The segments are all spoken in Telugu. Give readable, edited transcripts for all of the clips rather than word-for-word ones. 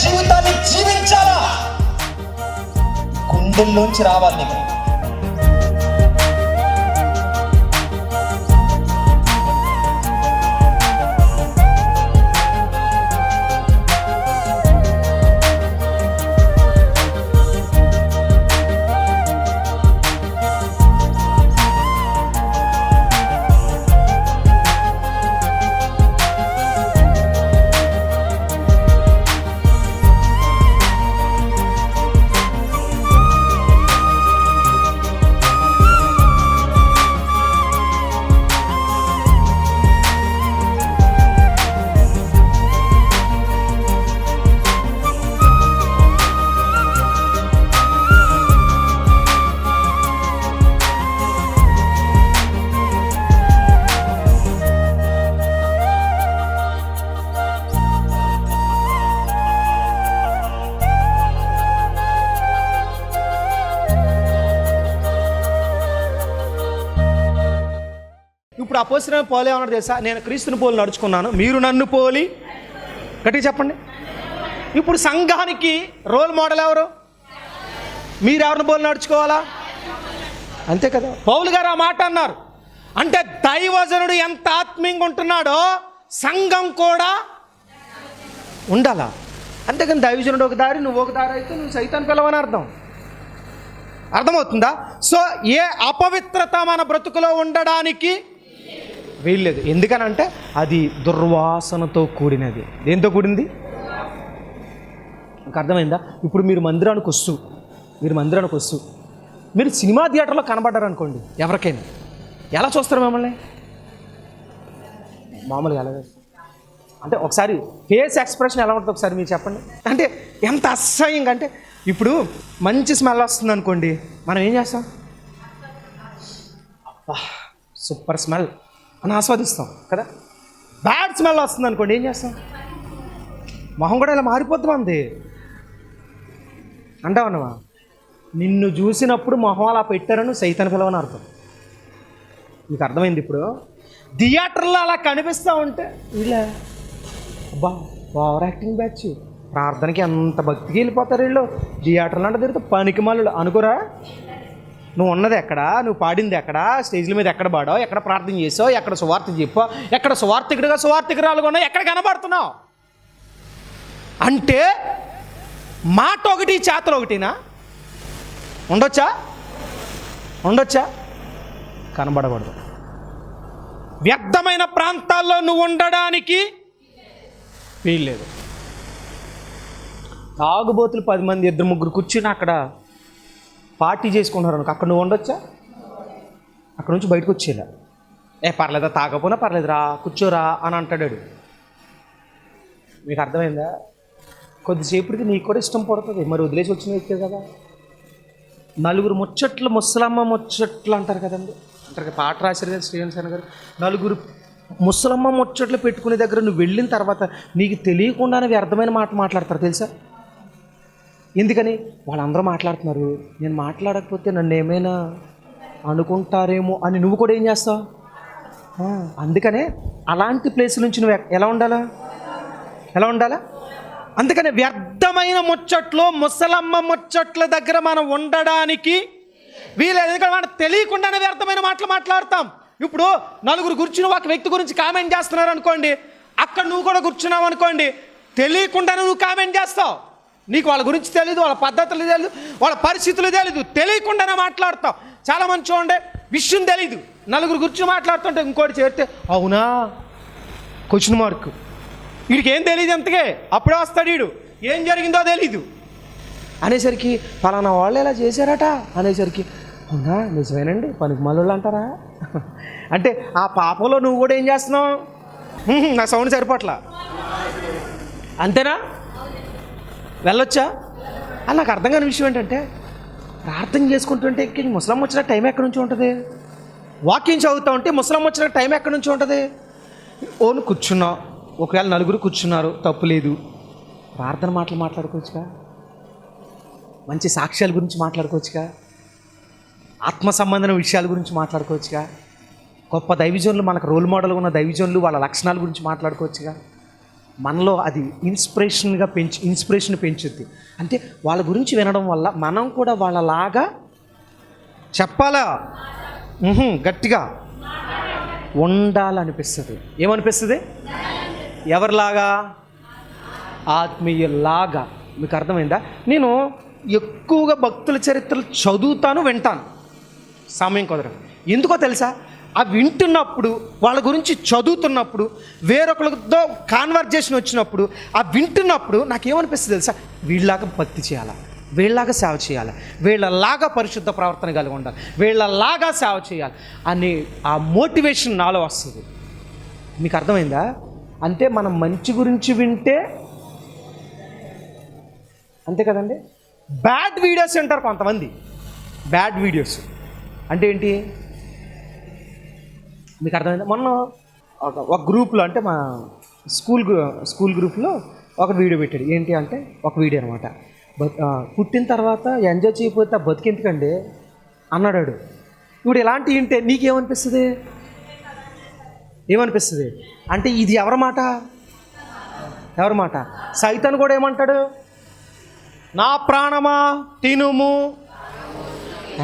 జీవితాన్ని జీవించాలా, గుండెల్లోంచి రావాలి నీకు. ఇప్పుడు అపోస్తలుడైన పౌలు ఏమన్నాడు తెలుసా? నేను క్రీస్తుని పోలి నడుచుకున్నాను, మీరు నన్ను పోలి. గట్టిగా చెప్పండి. ఇప్పుడు సంఘానికి రోల్ మోడల్ ఎవరు? మీరు ఎవరిని పోలి నడుచుకోవాలా? అంతే కదా. పౌలు గారు ఆ మాట అన్నారు. అంటే దైవజనుడు ఎంత ఆత్మీయంగా ఉంటున్నాడో సంఘం కూడా ఉండాలా. అంతేకాని దైవజనుడు ఒక దారి, నువ్వు ఒక దారి అయితే నువ్వు సైతాన్ పిలవని అర్థమవుతుందా? సో ఏ అపవిత్రత మన బ్రతుకులో ఉండడానికి వీల్లేదు. ఎందుకనంటే అది దుర్వాసనతో కూడినది. దేంతో కూడింది? నాకు అర్థమైందా? ఇప్పుడు మీరు మందిరానికి వస్తూ మీరు సినిమా థియేటర్లో కనబడ్డారు అనుకోండి, ఎవరికైనా ఎలా చూస్తారు మిమ్మల్ని? మామూలుగా ఎలా అంటే ఒకసారి ఫేస్ ఎక్స్ప్రెషన్ ఎలా ఉంటుంది ఒకసారి మీరు చెప్పండి. అంటే ఎంత అసహ్యంగా అంటే, ఇప్పుడు మంచి స్మెల్ వస్తుంది అనుకోండి, మనం ఏం చేస్తాం? అబ్బా సూపర్ స్మెల్ అని ఆస్వాదిస్తాం కదా. బ్యాడ్ స్మెల్ వస్తుంది అనుకోండి, ఏం చేస్తాం? మొహం కూడా ఇలా మారిపోద్ది మంది. అంటావన్నమా? నిన్ను చూసినప్పుడు మొహం అలా పెట్టారని సైతాన్ పిలవని అర్థం. మీకు అర్థమైంది? ఇప్పుడు థియేటర్లో అలా కనిపిస్తూ ఉంటే ఇలా అబ్బా ఓవర్ యాక్టింగ్ బ్యాచ్, ప్రార్థనకి ఎంత భక్తికి వెళ్ళిపోతారు వీళ్ళు, థియేటర్లు అంటే తిరుగుతా పనికి మళ్ళీ అనుకోరా. నువ్వు ఉన్నది ఎక్కడ, నువ్వు పాడింది ఎక్కడ, స్టేజ్ల మీద ఎక్కడ పాడావు, ఎక్కడ ప్రార్థన చేసావు, ఎక్కడ సువార్త చెప్పావు, ఎక్కడ సువార్థికుడిగా సువార్థికురాలుగా ఉన్నావు, ఎక్కడ కనబడుతున్నావు? అంటే మాట ఒకటి చేతలు ఒకటినా? ఉండొచ్చా? కనబడకూడదు. వ్యర్థమైన ప్రాంతాల్లో నువ్వు ఉండడానికి వీల్లేదు. తాగుబోతులు 10 మంది 2-3 కూర్చుని అక్కడ పార్టీ చేసుకుంటున్నారు అనుకో, అక్కడ నువ్వు ఉండొచ్చా? అక్కడ నుంచి బయటకు వచ్చేలా, పర్లేదా, తాగపోయినా పర్లేదురా, కూర్చోరా అని అంటాడు. మీకు అర్థమైందా? కొద్దిసేపటికి నీకు కూడా ఇష్టం పడుతుంది. మరి వదిలేసి వచ్చిన వ్యక్తే కదా. నలుగురు ముచ్చట్లు, ముసలమ్మ ముచ్చట్లు అంటారు కదండి, అంటారు కదా, పాట రాశారు కదా శ్రీనివాసన్ గారు. నలుగురు ముసలమ్మ ముచ్చట్లు పెట్టుకునే దగ్గర నువ్వు వెళ్ళిన తర్వాత నీకు తెలియకుండానే వ్యర్థమైన మాట మాట్లాడతారు తెలుసా? ఎందుకని? వాళ్ళందరూ మాట్లాడుతున్నారు, నేను మాట్లాడకపోతే నన్ను ఏమైనా అనుకుంటారేమో అని నువ్వు కూడా ఏం చేస్తావు? అందుకనే అలాంటి ప్లేస్ నుంచి నువ్వు ఎలా ఉండాలా? అందుకనే వ్యర్థమైన ముచ్చట్లు, ముసలమ్మ ముచ్చట్ల దగ్గర మనం ఉండడానికి వీలేదు. ఎందుకంటే మనం తెలియకుండానే వ్యర్థమైన మాటలు మాట్లాడతాం. ఇప్పుడు నలుగురు కూర్చుని ఒక వ్యక్తి గురించి కామెంట్ చేస్తున్నారు అనుకోండి, అక్కడ నువ్వు కూడా కూర్చున్నావు అనుకోండి, తెలియకుండానే నువ్వు కామెంట్ చేస్తావు. నీకు వాళ్ళ గురించి తెలీదు, వాళ్ళ పద్ధతులు తెలీదు, వాళ్ళ పరిస్థితులు తెలీదు, తెలియకుండానే మాట్లాడతావు. చాలామంది చూడండి, విషయం తెలీదు, నలుగురు కూర్చుని మాట్లాడుతుంటే ఇంకోటి చేరితే అవునా క్వశ్చన్ మార్క్. వీడికి ఏం తెలియదు, అంతకే అప్పుడే వస్తాడు వీడు, ఏం జరిగిందో తెలీదు అనేసరికి ఫలానా వాళ్ళు ఎలా చేశారట అనేసరికి అవునా నిజమేనండి పనికి మళ్ళీ అంటారా అంటే ఆ పాపంలో నువ్వు కూడా ఏం చేస్తున్నావు? నా సౌండ్ సరిపోట్లా, అంతేనా? వెళ్ళొచ్చా? అని నాకు అర్థం కాని విషయం ఏంటంటే, ప్రార్థన చేసుకుంటుంటే ముసలమ్మ వచ్చిన టైం ఎక్కడి నుంచి ఉంటుంది? వాకింగ్ చదువుతూ ఉంటే ముసలమ్మ వచ్చిన టైం ఎక్కడి నుంచి ఉంటుంది? ఓను కూర్చున్నావు, ఒకవేళ నలుగురు కూర్చున్నారు తప్పు లేదు, ప్రార్థన మాటలు మాట్లాడుకోవచ్చుగా, మంచి సాక్ష్యాల గురించి మాట్లాడుకోవచ్చుగా, ఆత్మ సంబంధమైన విషయాల గురించి మాట్లాడుకోవచ్చుగా, గొప్ప దైవజనులు మనకు రోల్ మోడల్గా ఉన్న దైవజనులు వాళ్ళ లక్షణాల గురించి మాట్లాడుకోవచ్చుగా. మనలో అది ఇన్స్పిరేషన్ పెంచుద్ది. అంటే వాళ్ళ గురించి వినడం వల్ల మనం కూడా వాళ్ళలాగా చెప్పాలా, గట్టిగా ఉండాలనిపిస్తుంది. ఏమనిపిస్తుంది? ఎవరిలాగా? ఆత్మీయులాగా. మీకు అర్థమైందా? నేను ఎక్కువగా భక్తుల చరిత్రలు చదువుతాను, వింటాను, సమయం కుదరదు. ఎందుకో తెలుసా? ఆ వింటున్నప్పుడు, వాళ్ళ గురించి చదువుతున్నప్పుడు, వేరొకరితో కాన్వర్జేషన్ వచ్చినప్పుడు, ఆ వింటున్నప్పుడు నాకేమనిపిస్తుంది తెలుసా? వీళ్ళలాగా భక్తి చేయాలా, వీళ్ళలాగా సేవ చేయాలి, వీళ్ళలాగా పరిశుద్ధ ప్రవర్తన కలిగి ఉండాలి, వీళ్ళలాగా సేవ చేయాలి అని ఆ మోటివేషన్ నాలో వస్తుంది. మీకు అర్థమైందా? అంటే మనం మంచి గురించి వింటే అంతే కదండి. బ్యాడ్ వీడియోస్ వింటారు కొంతమంది. బ్యాడ్ వీడియోస్ అంటే ఏంటి? మీకు అర్థమైందా? మొన్న ఒక గ్రూప్లో, అంటే మా స్కూల్ గ్రూప్లో ఒక వీడియో పెట్టాడు. ఏంటి అంటే ఒక వీడియో అనమాట, పుట్టిన తర్వాత ఎంజాయ్ చేయకపోతే బతికెందుకండి అన్నాడు. ఇప్పుడు ఇలాంటివి వింటే నీకేమనిపిస్తుంది? ఏమనిపిస్తుంది అంటే ఇది ఎవరి మాట? ఎవరి మాట? సైతాన్ కూడా ఏమంటాడు? నా ప్రాణమా తినుము,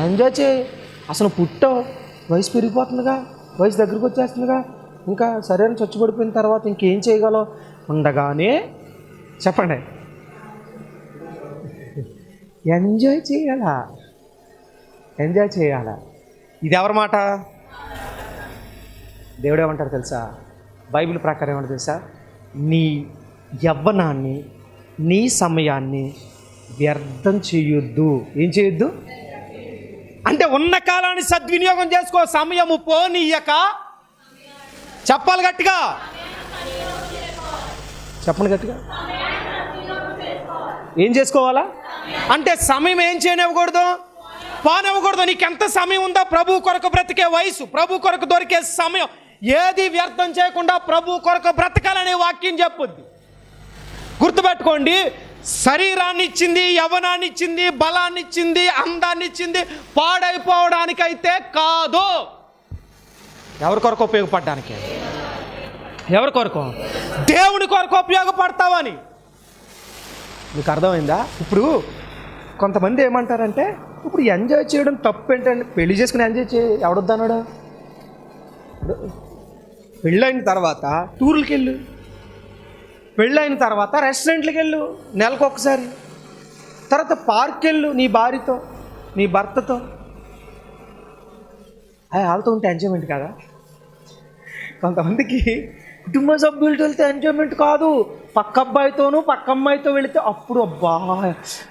ఎంజాయ్ చేయి, అసలు పుట్టావు, వయసు పెరిగిపోతుందిగా, వయసు దగ్గరికి వచ్చేస్తుందిగా, ఇంకా సరైన చచ్చిపడిపోయిన తర్వాత ఇంకేం చేయగలవు ఉండగానే చెప్పండి, ఎంజాయ్ చేయాలా, ఎంజాయ్ చేయాలా. ఇది ఎవరి మాట? దేవుడు ఏమంటారు తెలుసా? బైబిల్ ప్రకారం ఏమంటారు తెలుసా? నీ యవ్వనాన్ని, నీ సమయాన్ని వ్యర్థం చేయొద్దు. ఏం చేయొద్దు అంటే ఉన్న కాలాన్ని సద్వినియోగం చేసుకో, సమయము పోనీయక. చెప్పాలి గట్టిగా, చెప్పండి గట్టిగా. ఏం చేసుకోవాలా అంటే సమయం ఏం చేయనివ్వకూడదు, పోనివ్వకూడదు. నీకెంత సమయం ఉందో ప్రభు కొరకు బ్రతికే వయసు, ప్రభు కొరకు దొరికే సమయం, ఏది వ్యర్థం చేయకుండా ప్రభు కొరకు బ్రతకాలనే వాక్యం చెప్పుద్ది. గుర్తుపెట్టుకోండి, శరీరాన్ని ఇచ్చింది, యవ్వనాన్ని ఇచ్చింది, బలాన్ని ఇచ్చింది, అందాన్ని ఇచ్చింది పాడైపోవడానికైతే కాదు. ఎవరి కొరకు ఉపయోగపడడానికి? ఎవరి కొరకు? దేవుని కొరకు ఉపయోగపడతావని. మీకు అర్థమైందా? ఇప్పుడు కొంతమంది ఏమంటారంటే, ఇప్పుడు ఎంజాయ్ చేయడం తప్పు ఏంటండి? పెళ్లి చేసుకుని ఎంజాయ్ ఎవడొద్దన్నాడు? పెళ్ళైన తర్వాత టూర్లకి వెళ్ళు, పెళ్ళైన తర్వాత రెస్టారెంట్లకి వెళ్ళు నెలకు ఒకసారి, తర్వాత పార్క్కి వెళ్ళు నీ భార్యతో, నీ భర్తతో. వాళ్ళతో ఉంటే ఎంజాయ్మెంట్ కదా. కొంతమందికి కుటుంబ సభ్యులతో వెళ్తే ఎంజాయ్మెంట్ కాదు, పక్క అబ్బాయితోనూ పక్క అమ్మాయితో వెళితే అప్పుడు అబ్బా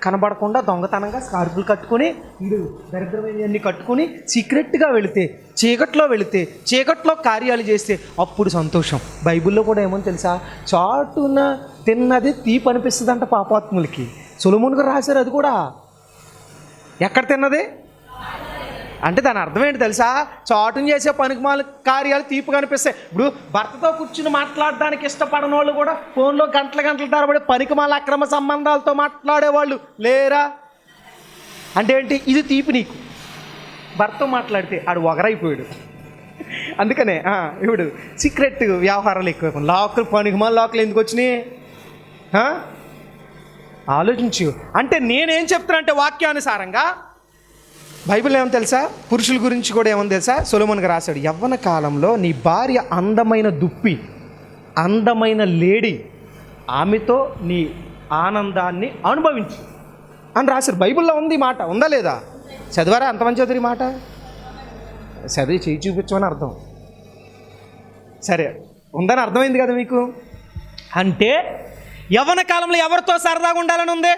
కనబడకుండా దొంగతనంగా స్కార్పులు కట్టుకొని, వీడు దరిద్రమైనవన్నీ కట్టుకొని సీక్రెట్గా వెళితే, చీకట్లో వెళితే, చీకట్లో కార్యాలు చేస్తే అప్పుడు సంతోషం. బైబిల్లో కూడా ఏమని తెలుసా? చాటున తిన్నది తీపి అనిపిస్తుంది అంట పాపాత్ములకి. సొలొమోను గారు రాశారు అది కూడా. ఎక్కడ తిన్నది అంటే దాని అర్థం ఏంటి తెలుసా? చాటును చేసే పనికిమాల కార్యాలు తీపి కనిపిస్తాయి. ఇప్పుడు భర్తతో కూర్చుని మాట్లాడడానికి ఇష్టపడని వాళ్ళు కూడా ఫోన్లో గంటల తరబడి పనికిమాల అక్రమ సంబంధాలతో మాట్లాడేవాళ్ళు లేరా? అంటే ఏంటి? ఇది తీపి నీకు. భర్తతో మాట్లాడితే ఆడు ఒగరైపోయాడు. అందుకనే ఇప్పుడు సీక్రెట్ వ్యవహారాలు ఎక్కువ, లాకులు, పనికిమాల లాకులు ఎందుకు వచ్చినాయి? ఆలోచించు. అంటే నేనేం చెప్తున్నా అంటే వాక్యానుసారంగా బైబిల్ ఏమని తెలుసా? పురుషుల గురించి కూడా ఏమని తెలుసా? సొలొమోను గారు రాశాడు, యవ్వన కాలంలో నీ భార్య అందమైన దుప్పి, అందమైన లేడీ, ఆమెతో నీ ఆనందాన్ని అనుభవించు అని రాశారు. బైబిల్లో ఉంది ఈ మాట. ఉందా లేదా? చదివారా? అంతమంది చదివి మాట చదివి చేయి చూపించమని అర్థం. సరే, ఉందని అర్థమైంది కదా మీకు. అంటే యవ్వన కాలంలో ఎవరితో సరదాగా ఉండాలని ఉంది?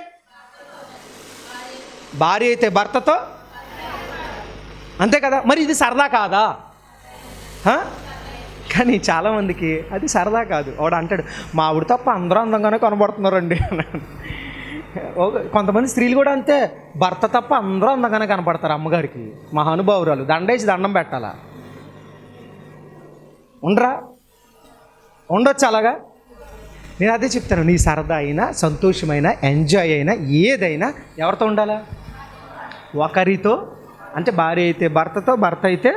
భార్య అయితే భర్తతో, అంతే కదా. మరి ఇది సరదా కాదా? కానీ చాలామందికి అది సరదా కాదు. వాడు అంటాడు, మా ఆవిడ తప్ప అందరూ అందంగానే కనబడుతున్నారండి అన్నాడు. కొంతమంది స్త్రీలు కూడా అంతే, భర్త తప్ప అందరూ అందంగానే కనపడతారు అమ్మగారికి. మహానుభావురాలు దండేసి దండం పెట్టాలా? ఉండరా? ఉండొచ్చు అలాగా. నేను అదే చెప్తాను, నీ సరదా అయినా, సంతోషమైన, ఎంజాయ్ అయినా, ఏదైనా ఎవరితో ఉండాలా? ఒకరితో. అంటే భార్య అయితే భర్తతో, భర్త అయితే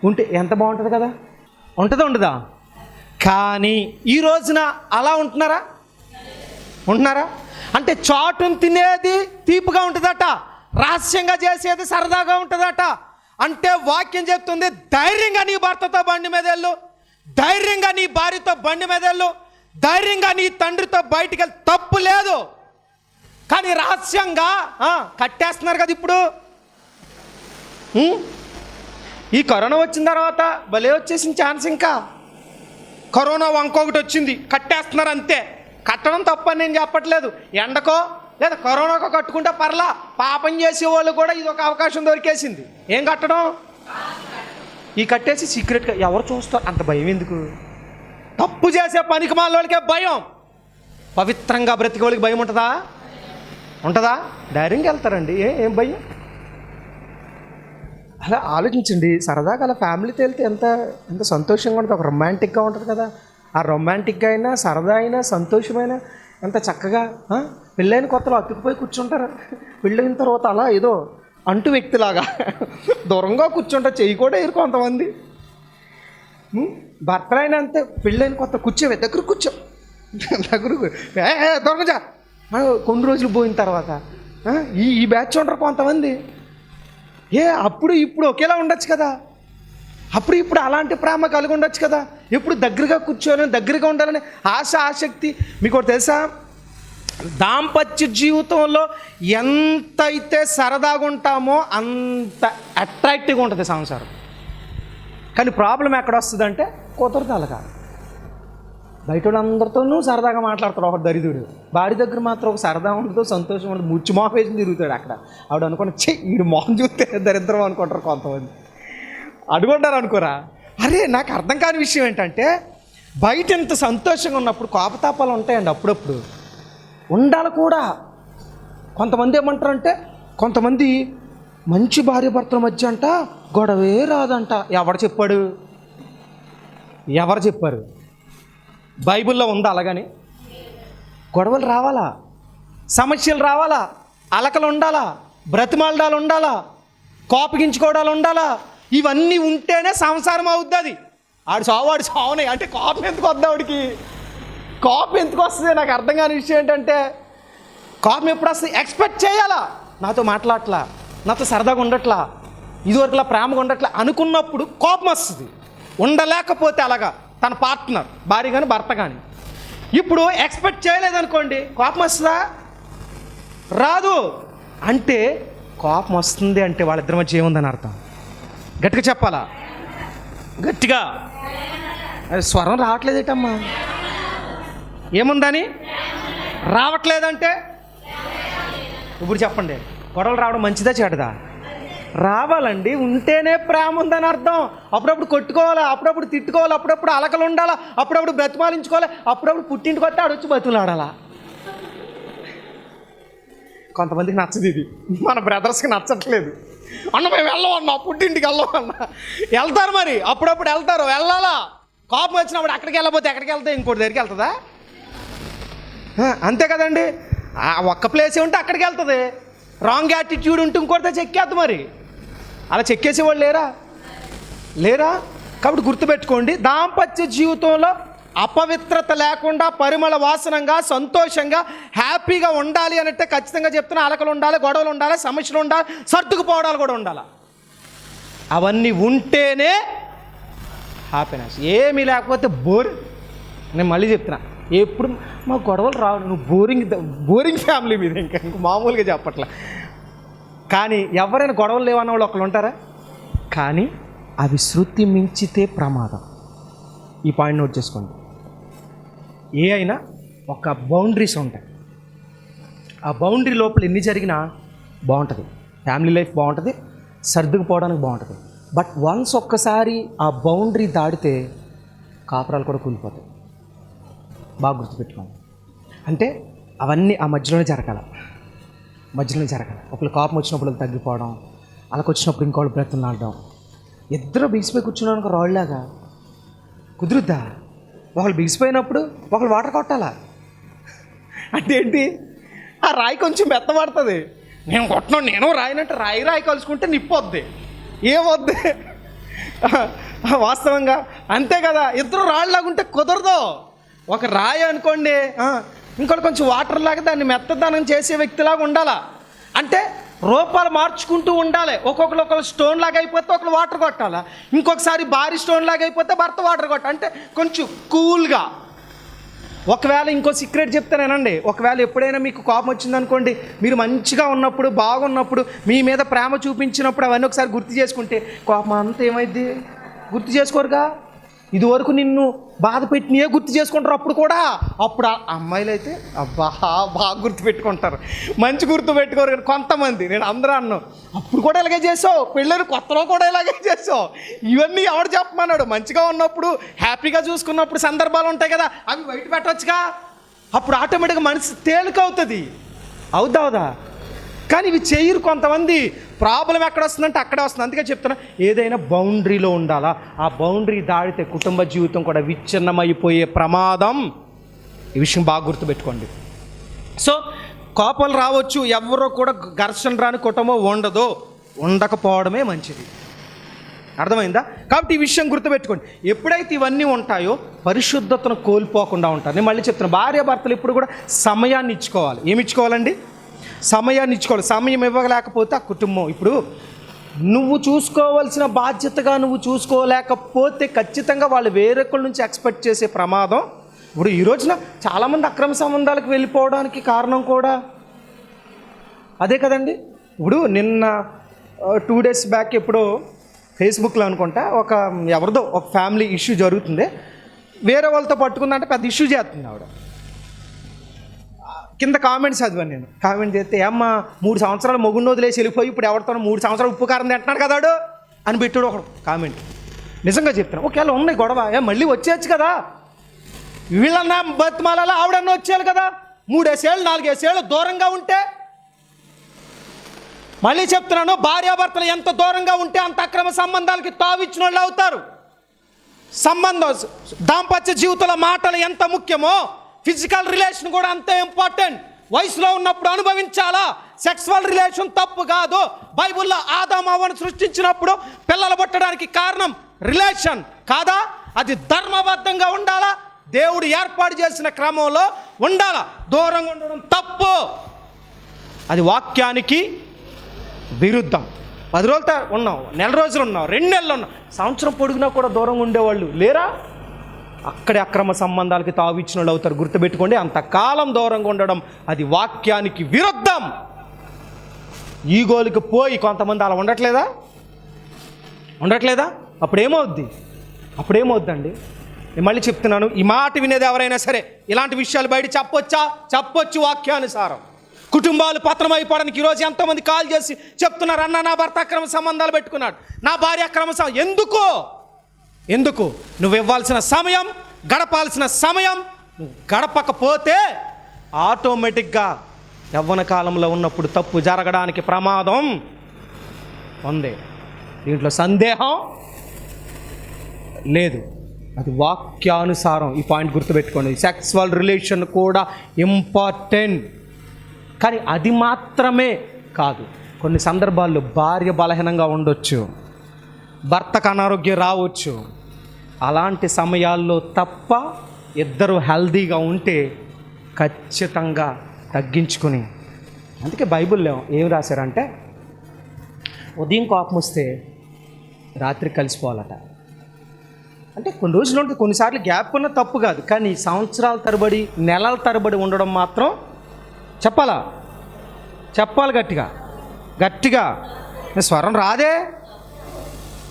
ఉంటే ఎంత బాగుంటుంది కదా. ఉంటుందా ఉండదా? కానీ ఈ రోజున అలా ఉంటున్నారా? అంటే చాటును తినేది తీపిగా ఉంటుందట, రహస్యంగా చేసేది సరదాగా ఉంటుందట. అంటే వాక్యం చెప్తుంది, ధైర్యంగా నీ భర్తతో బండి మీద వెళ్ళు, ధైర్యంగా నీ భార్యతో బండి మీద వెళ్ళు, ధైర్యంగా నీ తండ్రితో బయటికి వెళ్ళి, తప్పు లేదు. కానీ రహస్యంగా కట్టేస్తున్నారు కదా ఇప్పుడు. ఈ కరోనా వచ్చిన తర్వాత భలే వచ్చేసిన ఛాన్స్. ఇంకా కరోనా ఇంకొకటి వచ్చింది, కట్టేస్తున్నారు అంతే. కట్టడం తప్పని నేను చెప్పట్లేదు, ఎండకో లేదా కరోనాకో కట్టుకుంటే పర్లా. పాపం చేసే వాళ్ళు కూడా ఇది ఒక అవకాశం దొరికేసింది. ఏం కట్టడం? ఈ కట్టేసి సీక్రెట్గా ఎవరు చూస్తారు? అంత భయం ఎందుకు? తప్పు చేసే పనికి మాలోళ్ళకే భయం. పవిత్రంగా బ్రతికే వాళ్ళకి భయం ఉంటుందా? ధైర్యంగా వెళ్తారండి. ఏం భయం? అలా ఆలోచించండి. సరదాగా అలా ఫ్యామిలీతో వెళ్తే ఎంత సంతోషంగా ఉంటుంది, ఒక రొమాంటిక్గా ఉంటుంది కదా. ఆ రొమాంటిక్గా అయినా, సరదా అయినా, సంతోషమైనా ఎంత చక్కగా. పెళ్ళైన కొత్తలో అతుక్కుపోయి కూర్చుంటారు, పెళ్ళైన తర్వాత అలా ఏదో అంటు వ్యక్తిలాగా దూరంగా కూర్చుంటారు, చెయ్యి కూడా ఎరు కొంతమంది. భర్తలైన అంతే, పెళ్ళైన కొత్త కూర్చోవే, దగ్గర దొరకజా. కొన్ని రోజులు పోయిన తర్వాత ఈ బ్యాచ్ ఉంటారు కొంతమంది. అప్పుడు ఇప్పుడు ఒకేలా ఉండొచ్చు కదా, అప్పుడు ఇప్పుడు అలాంటి ప్రేమ కలిగి ఉండొచ్చు కదా. ఎప్పుడు దగ్గరగా కూర్చోని, దగ్గరగా ఉండాలని ఆసక్తి. మీకు ఒకటి తెలుసా, దాంపత్య జీవితంలో ఎంతైతే సరదాగా ఉంటామో అంత అట్రాక్టివ్గా ఉంటుంది సంసారం. కానీ ప్రాబ్లం ఎక్కడ వస్తుందంటే కుదరదు. అలాగా బయట వాళ్ళందరితోనూ సరదాగా మాట్లాడతాడు ఒక దరిద్రుడు, భార్య దగ్గర మాత్రం ఒక సరదా ఉండదు, సంతోషం ఉండదు, ముచ్చి మొహం వేసి తిరుగుతాడు. అక్కడ ఆవిడ అనుకున్న వీడు మొహం చూస్తే దరిద్రం అనుకుంటారు కొంతమంది, అడుగుంటారు అనుకోరా. అరే నాకు అర్థం కాని విషయం ఏంటంటే, బయట ఎంత సంతోషంగా ఉన్నప్పుడు కోపతాపాలు ఉంటాయండి, అప్పుడప్పుడు ఉండాలి కూడా. కొంతమంది ఏమంటారంటే, కొంతమంది మంచి భార్య భర్తల మధ్య అంట గొడవే రాదంట. ఎవరు చెప్పారు? బైబిల్లో ఉందా అలాగని? గొడవలు రావాలా, సమస్యలు రావాలా, అలకలు ఉండాలా, బ్రతిమాలడాలు ఉండాలా, కోపగించుకోవడాలు ఉండాలా. ఇవన్నీ ఉంటేనే సంసారం అవుద్ది. అది వాడు సావునే. అంటే కోపం ఎందుకు వద్దా? ఆవిడికి కోపం ఎందుకు వస్తుంది? నాకు అర్థం కాని విషయం ఏంటంటే, కోపం ఎప్పుడు వస్తుంది? ఎక్స్పెక్ట్ చేయాలా, నాతో మాట్లాడట్లా, నాతో సరదాగా ఉండట్లా, ఇదివరకులా ప్రేమగా ఉండట్లా అనుకున్నప్పుడు కోపం వస్తుంది. ఉండలేకపోతే అలాగా తన పార్ట్నర్, భార్య కానీ భర్త కానీ. ఇప్పుడు ఎక్స్పెక్ట్ చేయలేదనుకోండి, కోపం వస్తుందా? రాదు. అంటే కోపం వస్తుంది అంటే వాళ్ళిద్దరి మధ్య ఏముందని అర్థం. గట్టిగా చెప్పాలా, గట్టిగా. స్వరం రావట్లేదేటమ్మా? ఏముందని రావట్లేదంటే ఇప్పుడు చెప్పండి, గొడవలు రావడం మంచిదా చెడ్డదా? రావాలండి, ఉంటేనే ప్రేమ ఉందని అర్థం. అప్పుడప్పుడు కొట్టుకోవాలా, అప్పుడప్పుడు తిట్టుకోవాలి, అప్పుడప్పుడు అలకలు ఉండాలా, అప్పుడప్పుడు బ్రతిమాలించుకోవాలి, అప్పుడప్పుడు పుట్టింటికి వస్తే ఆడొచ్చి బతులాడాలా. కొంతమందికి నచ్చదు ఇది, మన బ్రదర్స్కి నచ్చట్లేదు. అన్న మేము వెళ్ళమన్నా, పుట్టింటికి వెళ్ళమన్నా. వెళ్తారు మరి, అప్పుడప్పుడు వెళ్తారు, వెళ్ళాలా. కోపం వచ్చినప్పుడు అక్కడికి వెళ్ళకపోతే ఎక్కడికి వెళ్తే ఇంకోటి దగ్గరికి వెళ్తుందా? అంతే కదండి. ఒక్క ప్లేసే ఉంటే అక్కడికి వెళ్తుంది. రాంగ్ యాటిట్యూడ్ ఉంటే ఇంకోటితో చెక్కేద్దు. మరి అలా చెక్కేసేవాళ్ళు లేరా? కాబట్టి గుర్తుపెట్టుకోండి, దాంపత్య జీవితంలో అపవిత్రత లేకుండా పరిమళ వాసనంగా, సంతోషంగా, హ్యాపీగా ఉండాలి అంటే ఖచ్చితంగా చెప్తున్నా, అలకలు ఉండాలి, గొడవలు ఉండాలి, సమస్యలు ఉండాలి, సర్దుకుపోవడాలు కూడా ఉండాలి. అవన్నీ ఉంటేనే హ్యాపీనెస్. ఏమీ లేకపోతే బోరింగ్. నేను మళ్ళీ చెప్తున్నా, ఎప్పుడు మా గొడవలు రావు, నువ్వు బోరింగ్ ఫ్యామిలీ మీద. ఇంకా మామూలుగా చెప్పట్లే. కానీ ఎవరైనా గొడవలు లేవన్న వాళ్ళు ఒకళ్ళు ఉంటారా? కానీ అవి శృతి మించితే ప్రమాదం. ఈ పాయింట్ నోట్ చేసుకోండి. ఏ అయినా ఒక బౌండరీస్ ఉంటాయి. ఆ బౌండరీ లోపల ఎన్ని జరిగినా బాగుంటుంది, ఫ్యామిలీ లైఫ్ బాగుంటుంది, సర్దుకుపోవడానికి బాగుంటుంది. బట్ వన్స్ ఒక్కసారి ఆ బౌండరీ దాటితే కాపురాలు కూడా కూలిపోతాయి. బాగా గుర్తుపెట్టుకోండి. అంటే అవన్నీ ఆ మధ్యలోనే జరగాలి. ఒకళ్ళు కోపం వచ్చినప్పుడు తగ్గిపోవడం, అలాగ వచ్చినప్పుడు ఇంకోళ్ళు బ్రతులాడడం. ఇద్దరు బిగిసిపోయి కూర్చున్నాను రాళ్ళలాగా కుదురుద్దా? ఒకళ్ళు బిగిసిపోయినప్పుడు ఒకళ్ళు వాటర్ కొట్టాలా. అంటే ఏంటి? ఆ రాయి కొంచెం మెత్తబడుతుంది. నేను కొట్టను, నేను రాయినట్టు రాయి కలుసుకుంటే నిప్పొద్ది. ఏమొద్ది? వాస్తవంగా అంతే కదా. ఇద్దరు రాళ్ళలాగుంటే కుదరదు. ఒక రాయి అనుకోండి, ఇంకోటి కొంచెం వాటర్ లాగా దాన్ని మెత్తదనం చేసే వ్యక్తిలాగా ఉండాలా. అంటే రూపాలు మార్చుకుంటూ ఉండాలి. ఒక్కొక్కరు స్టోన్ లాగా అయిపోతే ఒకరు వాటర్ కొట్టాలా, ఇంకొకసారి భారీ స్టోన్ లాగా అయిపోతే భర్త వాటర్ కొట్టాలి. అంటే కొంచెం కూల్గా. ఒకవేళ ఇంకో సీక్రెట్ చెప్తానేనండి. ఒకవేళ ఎప్పుడైనా మీకు కోపం వచ్చిందనుకోండి, మీరు మంచిగా ఉన్నప్పుడు బాగున్నప్పుడు మీ మీద ప్రేమ చూపించినప్పుడు అవన్నీ ఒకసారి గుర్తు చేసుకుంటే కోపం అంతా ఏమైంది గుర్తు చేసుకోరుగా. ఇదివరకు నిన్ను బాధ పెట్టినయే గుర్తు చేసుకుంటారు అప్పుడు కూడా. అప్పుడు అమ్మాయిలు అయితే అబ్బా బాగా గుర్తు పెట్టుకుంటారు, మంచి గుర్తు పెట్టుకోరు. కానీ కొంతమంది, నేను అందరూ అన్నాను, అప్పుడు కూడా ఇలాగే చేసావు, పెళ్ళిన కొత్తలో కూడా ఇలాగే చేసావు. ఇవన్నీ ఎవడు చెప్పమన్నాడు? మంచిగా ఉన్నప్పుడు హ్యాపీగా చూసుకున్నప్పుడు సందర్భాలు ఉంటాయి కదా, అవి బయట పెట్టవచ్చుగా. అప్పుడు ఆటోమేటిక్గా మనసు తేలికవుతుంది. అవుదా? కానీ ఇవి చేయరు కొంతమంది. ప్రాబ్లం ఎక్కడ వస్తుందంటే అక్కడే వస్తుంది. అందుకే చెప్తున్నా, ఏదైనా బౌండరీలో ఉండాలా. ఆ బౌండరీ దాడితే కుటుంబ జీవితం కూడా విచ్ఛిన్నమైపోయే ప్రమాదం. ఈ విషయం బాగా గుర్తుపెట్టుకోండి. సో కోపాలు రావచ్చు, ఎవరో కూడా ఘర్షణ రాని కుటుంబం ఉండకపోవడమే మంచిది. అర్థమైందా? కాబట్టి ఈ విషయం గుర్తుపెట్టుకోండి. ఎప్పుడైతే ఇవన్నీ ఉంటాయో పరిశుద్ధతను కోల్పోకుండా ఉంటారు. నేను మళ్ళీ చెప్తున్నా, భార్యాభర్తలు ఇప్పుడు కూడా సమయాన్ని ఇచ్చుకోవాలి. ఏమి ఇచ్చుకోవాలండి? సమయాన్ని ఇచ్చుకోవాలి. సమయం ఇవ్వలేకపోతే ఆ కుటుంబం, ఇప్పుడు నువ్వు చూసుకోవాల్సిన బాధ్యతగా నువ్వు చూసుకోలేకపోతే ఖచ్చితంగా వాళ్ళు వేరొకరి నుంచి ఎక్స్పెక్ట్ చేసే ప్రమాదం. ఇప్పుడు ఈ రోజున చాలామంది అక్రమ సంబంధాలకు వెళ్ళిపోవడానికి కారణం కూడా అదే కదండి. ఇప్పుడు నిన్న 2 days బ్యాక్ ఎప్పుడో ఫేస్బుక్లో అనుకుంటా ఎవరిదో ఒక ఫ్యామిలీ ఇష్యూ జరుగుతుంది. వేరే వాళ్ళతో పట్టుకుందంటే పెద్ద ఇష్యూ చేస్తుంది ఆవిడ. కింద కామెంట్స్ చదివాను నేను. కామెంట్ చేస్తే, అమ్మ 3 సంవత్సరాలు మొగుడిని వదిలేసి వెళ్ళిపోయి ఇప్పుడు ఎవరితో 3 సంవత్సరాలు ఉప్పు కారం తింటున్నాడు కదాడు అని పెట్టాడు ఒకడు కామెంట్. నిజంగా చెప్తాను, ఒకవేళ ఉన్నాయి గొడవ, మళ్ళీ వచ్చేయచ్చు కదా. వీళ్ళన్నా బతిమాలలో ఆవిడన్నా వచ్చేయాలి కదా. 3 ఏళ్ళు 4 ఏళ్ళు దూరంగా ఉంటే, మళ్ళీ చెప్తున్నాను, భార్యాభర్తలు ఎంత దూరంగా ఉంటే అంత అక్రమ సంబంధాలకి తావిచ్చిన వాళ్ళు అవుతారు. దాంపత్య జీవితంలో మాటలు ఎంత ముఖ్యమో ఫిజికల్ రిలేషన్ కూడా అంతే ఇంపార్టెంట్. వయసులో ఉన్నప్పుడు అనుభవించాలా. సెక్సువల్ రిలేషన్ తప్పు కాదు. బైబిల్లో ఆదాము అవ్వను సృష్టించినప్పుడు పిల్లలు పుట్టడానికి కారణం రిలేషన్ కాదా? అది ధర్మబద్ధంగా ఉండాలా, దేవుడు ఏర్పాటు చేసిన క్రమంలో ఉండాలా. దూరంగా ఉండడం తప్పు, అది వాక్యానికి విరుద్ధం. 10 రోజులు ఉన్నావు, నెల రోజులు ఉన్నావు, 2 నెలలు ఉన్నావు, సంవత్సరం పొడిగినా కూడా దూరంగా ఉండేవాళ్ళు లేరా? అక్కడే అక్రమ సంబంధాలకి తావిచ్చిన వాళ్ళు అవుతారు. గుర్తుపెట్టుకోండి, అంతకాలం దూరంగా ఉండడం అది వాక్యానికి విరుద్ధం. ఈగోలికి పోయి కొంతమంది అలా ఉండట్లేదా? అప్పుడేమవుద్దండి? నేను మళ్ళీ చెప్తున్నాను, ఈ మాట వినేది ఎవరైనా సరే ఇలాంటి విషయాలు బయట చెప్పొచ్చు వాక్యానుసారం. కుటుంబాలు పతనం అయిపోవడానికి ఈరోజు ఎంతోమంది కాల్ చేసి చెప్తున్నారు, అన్న నా భర్త అక్రమ సంబంధాలు పెట్టుకున్నాడు, నా భార్య అక్రమ ఎందుకు? నువ్వు ఇవ్వాల్సిన సమయం, గడపాల్సిన సమయం నువ్వు గడపకపోతే ఆటోమేటిక్గా యవ్వన కాలంలో ఉన్నప్పుడు తప్పు జరగడానికి ప్రమాదం ఉంది. దీంట్లో సందేహం లేదు. అది వాక్యానుసారం. ఈ పాయింట్ గుర్తుపెట్టుకోండి. సెక్సువల్ రిలేషన్ కూడా ఇంపార్టెంట్, కానీ అది మాత్రమే కాదు. కొన్ని సందర్భాల్లో భార్య బలహీనంగా ఉండొచ్చు, భర్తకు అనారోగ్యం రావచ్చు. అలాంటి సమయాల్లో తప్ప ఇద్దరు హెల్దీగా ఉంటే ఖచ్చితంగా తగ్గించుకుని, అందుకే బైబిల్లో ఏం రాశారంటే ఉదయం కోపం వస్తే రాత్రి కలిసిపోవాలట. అంటే కొన్ని రోజులు ఉంటే కొన్నిసార్లు గ్యాప్ ఉన్న తప్పు కాదు, కానీ సంవత్సరాల తరబడి నెలల తరబడి ఉండడం మాత్రం చెప్పాలి గట్టిగా. స్వరం రాదే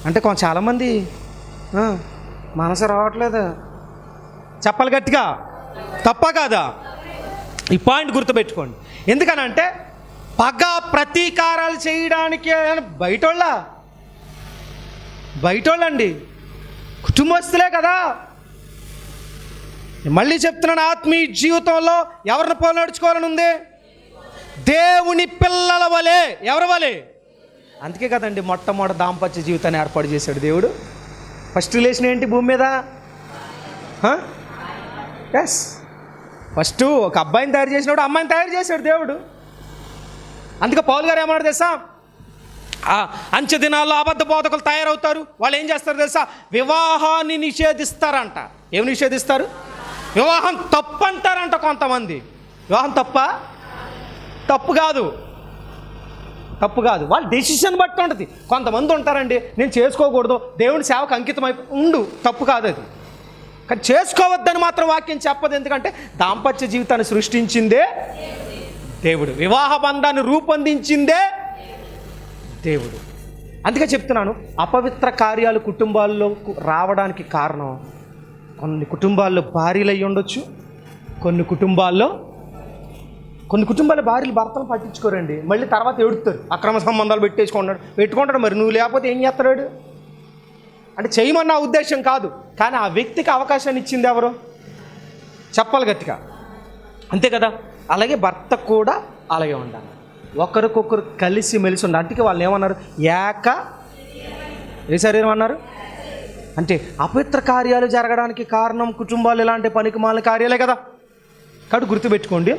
అంటే చాలామంది మనసు రావట్లేదు, చెప్పాలి గట్టిగా. తప్ప కాదా? ఈ పాయింట్ గుర్తుపెట్టుకోండి. ఎందుకనంటే పగ ప్రతీకారాలు చేయడానికి బయటోళ్ళండి, కుటుంబస్తులే కదా. మళ్ళీ చెప్తున్నాను, ఆత్మీయ జీవితంలో ఎవరిని పోలి నడుచుకోవాలని ఉంది? దేవుని పిల్లల వలె. ఎవరి వలె? అందుకే కదండి మొట్టమొదటి దాంపత్య జీవితాన్ని ఏర్పాటు చేశాడు దేవుడు. ఫస్ట్ రిలేషన్ ఏంటి భూమి మీద? ఎస్, ఫస్ట్ ఒక అబ్బాయిని తయారు చేసినప్పుడు అమ్మాయిని తయారు చేశాడు దేవుడు. అందుకే పౌలు గారు ఏమన్నాడు తెలుసా? అంచె దినాల్లో అబద్ధ బోధకులు తయారవుతారు. వాళ్ళు ఏం చేస్తారు తెలుసా? వివాహాన్ని నిషేధిస్తారంట. ఏమి నిషేధిస్తారు? వివాహం తప్పు అంటారంట కొంతమంది. వివాహం తప్పు కాదు. వాళ్ళ డెసిషన్ బట్టి ఉంటుంది. కొంతమంది ఉంటారండి, నేను చేసుకోకూడదు, దేవుని సేవకు అంకితం ఉండు, తప్పు కాదు అది. కానీ చేసుకోవద్దని మాత్రం వాక్యం చెప్పదు. ఎందుకంటే దాంపత్య జీవితాన్ని సృష్టించిందే దేవుడు, వివాహ బంధాన్ని రూపొందించిందే దేవుడు. అందుకే చెప్తున్నాను, అపవిత్ర కార్యాలు కుటుంబాల్లో రావడానికి కారణం, కొన్ని కుటుంబాల్లో భార్యలు అయ్యి ఉండొచ్చు, కొన్ని కుటుంబాల్లో భార్యలు భర్తను పట్టించుకోరండి. మళ్ళీ తర్వాత ఎడుతారు, అక్రమ సంబంధాలు పెట్టుకుంటాడు. మరి నువ్వు లేకపోతే ఏం చేస్తాడు? అంటే చేయమన్న ఉద్దేశం కాదు, కానీ ఆ వ్యక్తికి అవకాశాన్ని ఇచ్చింది ఎవరు? చెప్పాలి గట్టిగా, అంతే కదా. అలాగే భర్త కూడా అలాగే ఉండాలి, ఒకరికొకరు కలిసి మెలిసి ఉండాలి. అందుకే వాళ్ళు ఏమన్నారు? ఏ శరీరం అన్నారు. అంటే అపవిత్ర కార్యాలు జరగడానికి కారణం కుటుంబాలు ఇలాంటి పనికిమాలిన కార్యాలే కదా. కాబట్టి గుర్తుపెట్టుకోండి,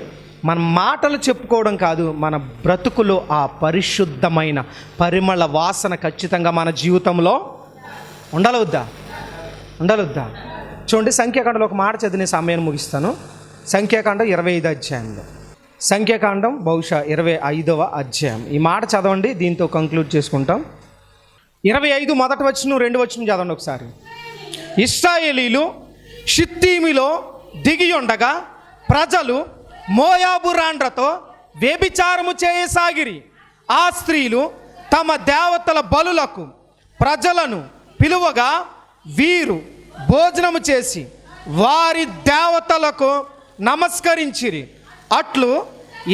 మన మాటలు చెప్పుకోవడం కాదు, మన బ్రతుకులో ఆ పరిశుద్ధమైన పరిమళ వాసన ఖచ్చితంగా మన జీవితంలో ఉండాలి వద్దా? చూడండి, సంఖ్యాకాండంలో ఒక మాట చదివిన సమయాన్ని ముగిస్తాను. సంఖ్యాకాండం 25వ అధ్యాయంలో, సంఖ్యాకాండం బహుశా 25వ అధ్యాయం. ఈ మాట చదవండి, దీంతో కంక్లూడ్ చేసుకుంటాం. 25 మొదటి వచనం 2వ వచనం చదవండి ఒకసారి. ఇశ్రాయేలీలు షిత్తీమిలో దిగి ఉండగా ప్రజలు మోయాబు రాండ్రతో వ్యభిచారము చేయసాగిరి. ఆ స్త్రీలు తమ దేవతల బలులకు ప్రజలను పిలువగా వీరు భోజనము చేసి వారి దేవతలకు నమస్కరించిరి. అట్లు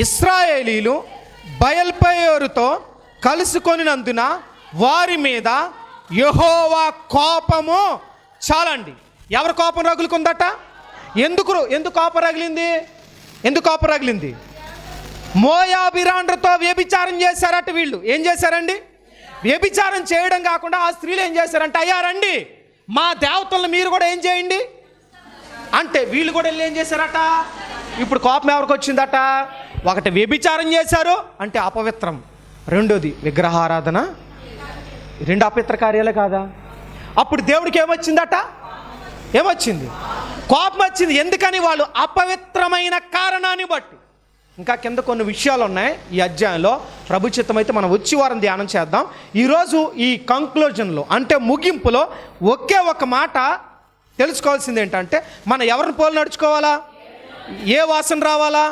ఇశ్రాయేలీలు బయల్పెయోరుతో కలుసుకొనినందున వారి మీద యెహోవా కోపము చాలండి. ఎవరి కోపం రగులుకుందట? ఎందుకు కోపం రగిలింది? మోయాబీరాండ్రతో వ్యభిచారం చేశారట. వీళ్ళు ఏం చేశారండి? వ్యభిచారం చేయడం కాకుండా ఆ స్త్రీలు ఏం చేశారంటే, అయ్యా రండి, మా దేవతలను మీరు కూడా ఏం చేయండి అంటే వీళ్ళు కూడా వెళ్ళి ఏం చేశారట? ఇప్పుడు కోపం ఎవరికి వచ్చిందట? ఒకటి వ్యభిచారం చేశారు అంటే అపవిత్రం, రెండోది విగ్రహారాధన, రెండు అపవిత్ర కార్యాలే కాదా? అప్పుడు దేవుడికి ఏమొచ్చింది? కోపం వచ్చింది. ఎందుకని? వాళ్ళు అపవిత్రమైన కారణాన్ని బట్టి. ఇంకా కింద కొన్ని విషయాలు ఉన్నాయి ఈ అధ్యాయంలో. ప్రభుచిత్తం అయితే మనం వచ్చి వారం ధ్యానం చేద్దాం. ఈరోజు ఈ కంక్లూజన్లో అంటే ముగింపులో ఒకే ఒక మాట తెలుసుకోవాల్సింది ఏంటంటే, మనం ఎవరిని పోలి నడుచుకోవాలా? ఏ వాసన రావాలా?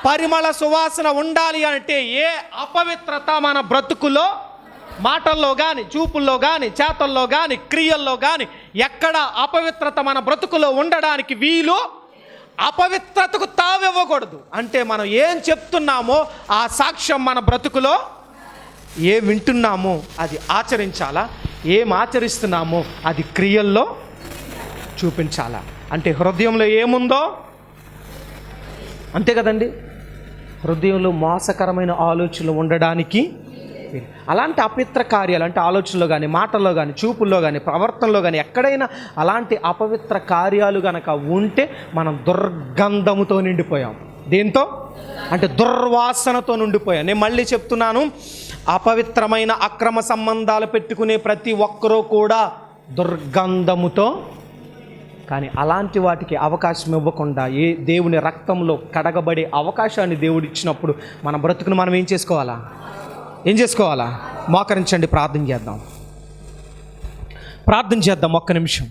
పరిమళ సువాసన ఉండాలి అంటే ఏ అపవిత్రత మన బ్రతుకులో, మాటల్లో కానీ, చూపుల్లో కానీ, చేతల్లో కానీ, క్రియల్లో కానీ ఎక్కడ అపవిత్రత మన బ్రతుకులో ఉండడానికి వీలు, అపవిత్రతకు తావివ్వకూడదు. అంటే మనం ఏం చెప్తున్నామో ఆ సాక్ష్యం మన బ్రతుకులో, ఏం వింటున్నామో అది ఆచరించాలా, ఏం ఆచరిస్తున్నామో అది క్రియల్లో చూపించాలా. అంటే హృదయంలో ఏముందో అంతే కదండి. హృదయంలో మోసకరమైన ఆలోచనలు ఉండడానికి, అలాంటి అపవిత్ర కార్యాలు అంటే ఆలోచనలో కానీ, మాటల్లో కానీ, చూపుల్లో కానీ, ప్రవర్తనలో కానీ ఎక్కడైనా అలాంటి అపవిత్ర కార్యాలు కనుక ఉంటే మనం దుర్గంధముతో నిండిపోయాం. దేంతో అంటే దుర్వాసనతో నిండిపోయాం. నేను మళ్ళీ చెప్తున్నాను, అపవిత్రమైన అక్రమ సంబంధాలు పెట్టుకునే ప్రతి ఒక్కరూ కూడా దుర్గంధముతో. కానీ అలాంటి వాటికి అవకాశం ఇవ్వకుండా దేవుని రక్తంలో కడగబడే అవకాశాన్ని దేవుడు ఇచ్చినప్పుడు మన బ్రతుకును మనం ఏం చేసుకోవాలా? మోకరించండి, ప్రార్థన చేద్దాం. ఒక్క నిమిషం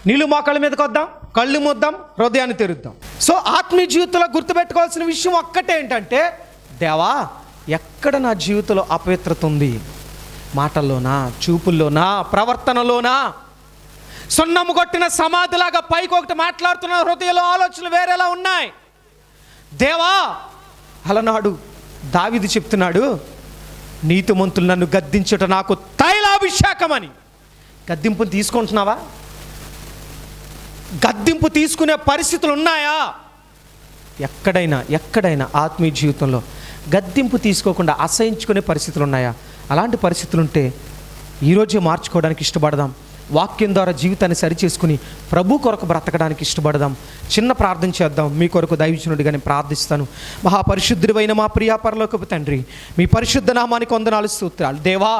నీళ్ళు మోకాళ్ళ మీదకి వద్దాం, కళ్ళు మూద్దాం, హృదయాన్ని తెరుద్దాం. సో ఆత్మీయ జీవితంలో గుర్తుపెట్టుకోవాల్సిన విషయం ఒక్కటే ఏంటంటే, దేవా ఎక్కడ నా జీవితంలో అపవిత్రత ఉంది? మాటల్లోనా, చూపుల్లోనా, ప్రవర్తనలోనా? సున్నము కొట్టిన సమాధిలాగా పైకి ఒకటి మాట్లాడుతున్న హృదయంలో ఆలోచనలు వేరేలా ఉన్నాయి. దేవా, అలనాడు దావీదు చెప్తున్నాడు, నీతిమంతులు నన్ను గద్దించుట నాకు తైలాభిషేకం అని. గద్దింపుని తీసుకుంటున్నావా? గద్దింపు తీసుకునే పరిస్థితులు ఉన్నాయా? ఎక్కడైనా ఆత్మీయ జీవితంలో గద్దింపు తీసుకోకుండా అసహించుకునే పరిస్థితులు ఉన్నాయా? అలాంటి పరిస్థితులు ఉంటే ఈరోజే మార్చుకోవడానికి ఇష్టపడదాం. వాక్యం ద్వారా జీవితాన్ని సరిచేసుకుని ప్రభు కొరకు బ్రతకడానికి ఇష్టపడదాం. చిన్న ప్రార్థన చేద్దాం. మీ కొరకు దైవజనుడిగా నేను ప్రార్థిస్తాను. మహాపరిశుద్ధుడైన మా ప్రియ పరలోకపు తండ్రి, మీ పరిశుద్ధ నామానికి వందనాలు, స్తోత్రాలు. దేవా,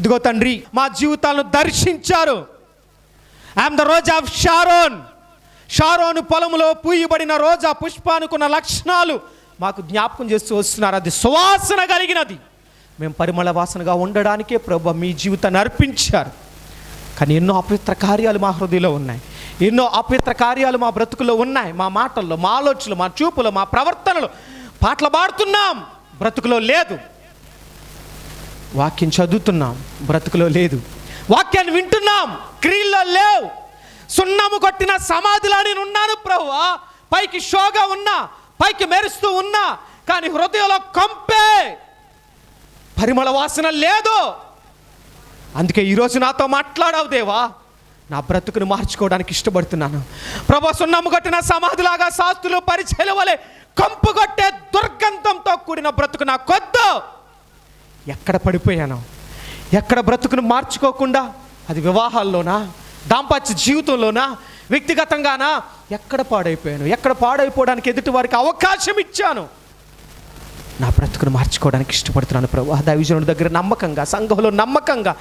ఇదిగో తండ్రి, మా జీవితాలను దర్శించారు. ఐఎమ్ ద రోజా ఆఫ్ షారోన్. షారోను పొలంలో పూయబడిన రోజా పుష్పానుకున్న లక్షణాలు మాకు జ్ఞాపకం చేస్తూ వస్తున్నారు. అది సువాసన కలిగినది. మేము పరిమళ వాసనగా ఉండడానికే ప్రభు మీ జీవితాన్ని అర్పించారు. కానీ ఎన్నో అపవిత్ర కార్యాలు మా హృదయంలో ఉన్నాయి. ఎన్నో అపవిత్ర కార్యాలు మా బ్రతుకులో ఉన్నాయి. మా మాటల్లో, మా ఆలోచనలు, మా చూపులు, మా ప్రవర్తనలు. పాటలు పాడుతున్నాం, బ్రతుకులో లేదు. వాక్యం చదువుతున్నాం, బ్రతుకులో లేదు. వాక్యాన్ని వింటున్నాం, క్రియల్లో లేవు. సున్నము కొట్టిన సమాధిలో నేను ఉన్నాను ప్రభువా. పైకి షోగా ఉన్నా, పైకి మెరుస్తూ ఉన్నా, కానీ హృదయంలో కంపే, పరిమళ వాసన లేదు. అందుకే ఈరోజు నాతో మాట్లాడావు దేవా. నా బ్రతుకును మార్చుకోవడానికి ఇష్టపడుతున్నాను ప్రభా. సున్నము కొట్టిన సమాధిలాగా శాస్త్రులు పరిచయల వలె కంపు కొట్టే దుర్గంధంతో కూడిన బ్రతుకు నా కొద్దు. ఎక్కడ పడిపోయాను? ఎక్కడ బ్రతుకును మార్చుకోకుండా? అది వివాహాల్లోనా, దాంపత్య జీవితంలోనా, వ్యక్తిగతంగానా? ఎక్కడ పాడైపోయాను? ఎక్కడ పాడైపోవడానికి ఎదుటి వారికి అవకాశం ఇచ్చాను? నా బ్రతుకును మార్చుకోవడానికి ఇష్టపడుతున్నాను ప్రభు. దైవజనుడి దగ్గర నమ్మకంగా, సంఘంలో నమ్మకంగా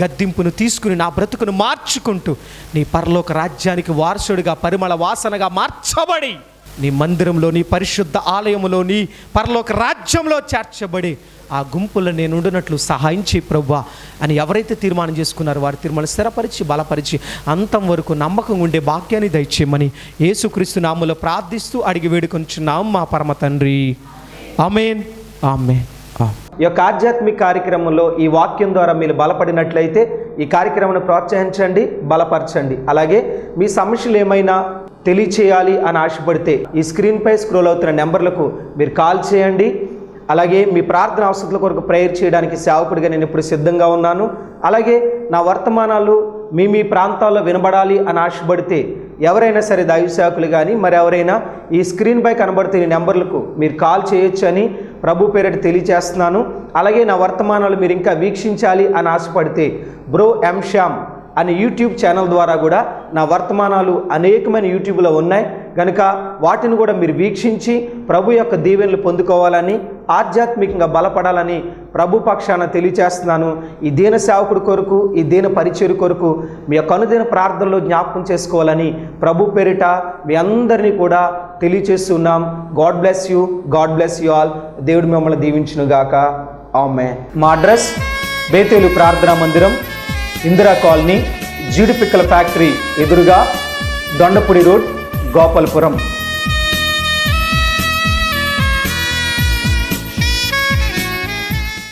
గద్దింపును తీసుకుని నా బ్రతుకును మార్చుకుంటూ నీ పరలోక రాజ్యానికి వారసుడిగా, పరిమళ వాసనగా మార్చబడి నీ మందిరంలో, నీ పరిశుద్ధ ఆలయంలో, నీ పరలోక రాజ్యంలో చేర్చబడి ఆ గుంపులో నేను ఉండినట్లు సహాయం చేయి ప్రభువా అని ఎవరైతే తీర్మానం చేసుకున్నారో వారి తీర్మానం స్థిరపరిచి, బలపరిచి అంతం వరకు నమ్మకం ఉండే భాగ్యాన్ని దయచేయమని యేసుక్రీస్తు నామములో ప్రార్థిస్తూ అడిగి వేడుకొంచున్నాం మా పరమ తండ్రి. ఆమేన్, ఆమేన్. ఈ యొక్క ఆధ్యాత్మిక కార్యక్రమంలో ఈ వాక్యం ద్వారా మీరు బలపడినట్లయితే ఈ కార్యక్రమాన్ని ప్రోత్సహించండి, బలపరచండి. అలాగే మీ సమస్యలు ఏమైనా తెలియచేయాలి అని ఆశపడితే ఈ స్క్రీన్పై స్క్రోల్ అవుతున్న నెంబర్లకు మీరు కాల్ చేయండి. అలాగే మీ ప్రార్థన అవసరాల కొరకు ప్రేయర్ చేయడానికి సేవకుడిగా నేను ఇప్పుడు సిద్ధంగా ఉన్నాను. అలాగే నా వర్తమానాలు మీ ప్రాంతాల్లో వినబడాలి అని ఆశపడితే ఎవరైనా సరే దైవ సేవకులు కానీ మరి ఎవరైనా ఈ స్క్రీన్పై కనబడుతున్న నెంబర్లకు మీరు కాల్ చేయొచ్చు అని ప్రభు పేరిట తెలియజేస్తున్నాను. అలాగే నా వర్తమానాలు మీరు ఇంకా వీక్షించాలి అని ఆశపడితే బ్రో ఎం శ్యామ్ అనే యూట్యూబ్ ఛానల్ ద్వారా కూడా నా వర్తమానాలు అనేకమైన యూట్యూబ్లో ఉన్నాయి కనుక వాటిని కూడా మీరు వీక్షించి ప్రభు యొక్క దీవెనలు పొందుకోవాలని, ఆధ్యాత్మికంగా బలపడాలని ప్రభు పక్షాన తెలియచేస్తున్నాను. ఈ దీన సేవకుడి కొరకు, ఈ దీన పరిచయం కొరకు మీ యొక్క అనుదిన ప్రార్థనలో జ్ఞాపకం చేసుకోవాలని ప్రభు పేరిట మీ అందరినీ కూడా తెలియచేస్తున్నాం. God bless you, God bless you all. దేవుడు మిమ్మల్ని దీవించునుగాక. ఆమేన్. మా అడ్రస్ బేతేలు ప్రార్థనా మందిరం, ఇందిరా కాలనీ, జీడిపిక్కల ఫ్యాక్టరీ ఎదురుగా, దొండపూడి రోడ్, గోపాలపురం.